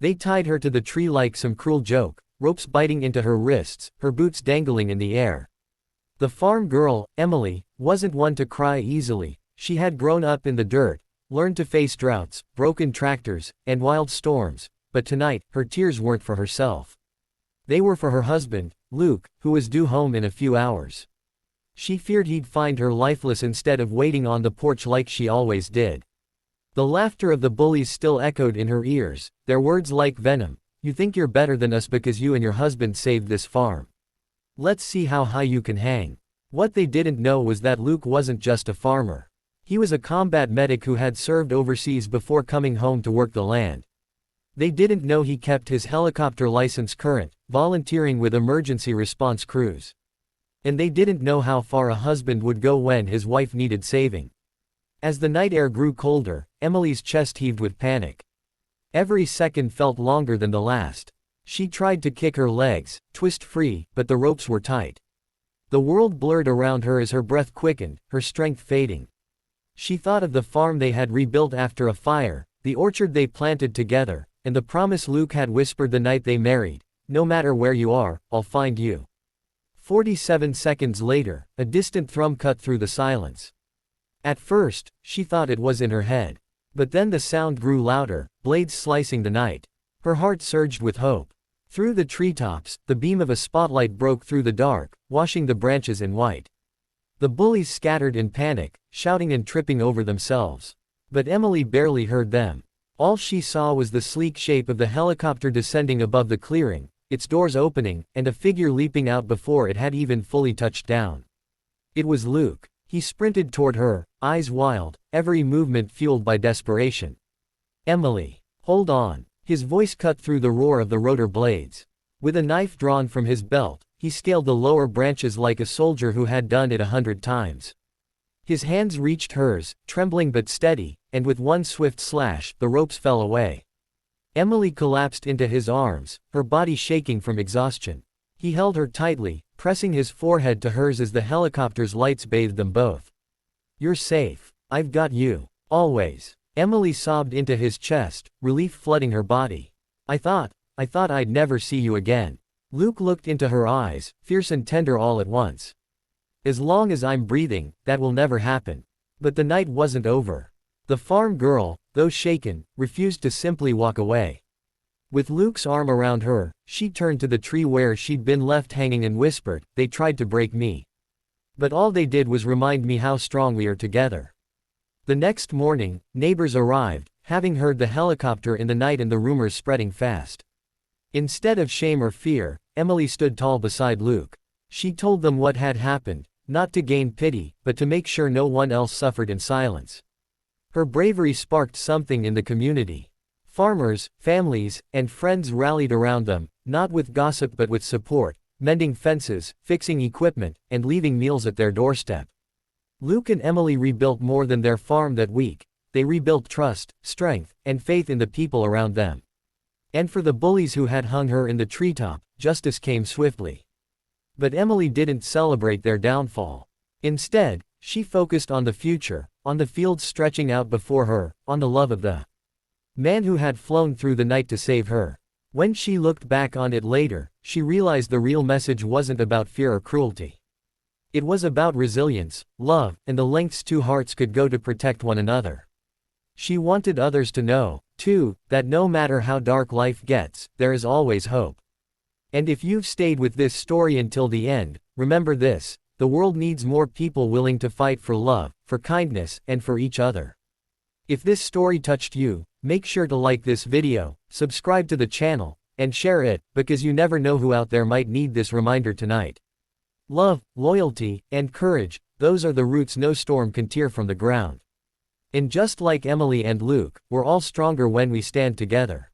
They tied her to the tree like some cruel joke, ropes biting into her wrists, her boots dangling in the air. The farm girl, Emily, wasn't one to cry easily. She had grown up in the dirt, learned to face droughts, broken tractors, and wild storms, but tonight, her tears weren't for herself. They were for her husband, Luke, who was due home in a few hours. She feared he'd find her lifeless instead of waiting on the porch like she always did. The laughter of the bullies still echoed in her ears, their words like venom. You think you're better than us because you and your husband saved this farm. Let's see how high you can hang. What they didn't know was that Luke wasn't just a farmer. He was a combat medic who had served overseas before coming home to work the land. They didn't know he kept his helicopter license current, volunteering with emergency response crews. And they didn't know how far a husband would go when his wife needed saving. As the night air grew colder, Emily's chest heaved with panic. Every second felt longer than the last. She tried to kick her legs, twist free, but the ropes were tight. The world blurred around her as her breath quickened, her strength fading. She thought of the farm they had rebuilt after a fire, the orchard they planted together, and the promise Luke had whispered the night they married, "No matter where you are, I'll find you." 47 seconds later, a distant thrum cut through the silence. At first, she thought it was in her head. But then the sound grew louder, blades slicing the night. Her heart surged with hope. Through the treetops, the beam of a spotlight broke through the dark, washing the branches in white. The bullies scattered in panic, shouting and tripping over themselves. But Emily barely heard them. All she saw was the sleek shape of the helicopter descending above the clearing, its doors opening, and a figure leaping out before it had even fully touched down. It was Luke. He sprinted toward her, eyes wild, every movement fueled by desperation. "Emily, hold on." His voice cut through the roar of the rotor blades. With a knife drawn from his belt, he scaled the lower branches like a soldier who had done it 100 times. His hands reached hers, trembling but steady, and with one swift slash, the ropes fell away. Emily collapsed into his arms, her body shaking from exhaustion. He held her tightly, pressing his forehead to hers as the helicopter's lights bathed them both. "You're safe. I've got you. Always." Emily sobbed into his chest, relief flooding her body. I thought I'd never see you again." Luke looked into her eyes, fierce and tender all at once. "As long as I'm breathing, that will never happen." But the night wasn't over. The farm girl, though shaken, refused to simply walk away. With Luke's arm around her, she turned to the tree where she'd been left hanging and whispered, "They tried to break me. But all they did was remind me how strong we are together." The next morning, neighbors arrived, having heard the helicopter in the night and the rumors spreading fast. Instead of shame or fear, Emily stood tall beside Luke. She told them what had happened, not to gain pity, but to make sure no one else suffered in silence. Her bravery sparked something in the community. Farmers, families, and friends rallied around them, not with gossip but with support, mending fences, fixing equipment, and leaving meals at their doorstep. Luke and Emily rebuilt more than their farm that week. They rebuilt trust, strength, and faith in the people around them. And for the bullies who had hung her in the treetop, justice came swiftly. But Emily didn't celebrate their downfall. Instead, she focused on the future, on the fields stretching out before her, on the love of the man who had flown through the night to save her. When she looked back on it later, she realized the real message wasn't about fear or cruelty. It was about resilience, love, and the lengths two hearts could go to protect one another. She wanted others to know, too, that no matter how dark life gets, there is always hope. And if you've stayed with this story until the end, remember this: the world needs more people willing to fight for love, for kindness, and for each other. If this story touched you, make sure to like this video, subscribe to the channel, and share it, because you never know who out there might need this reminder tonight. Love, loyalty, and courage, those are the roots no storm can tear from the ground. And just like Emily and Luke, we're all stronger when we stand together.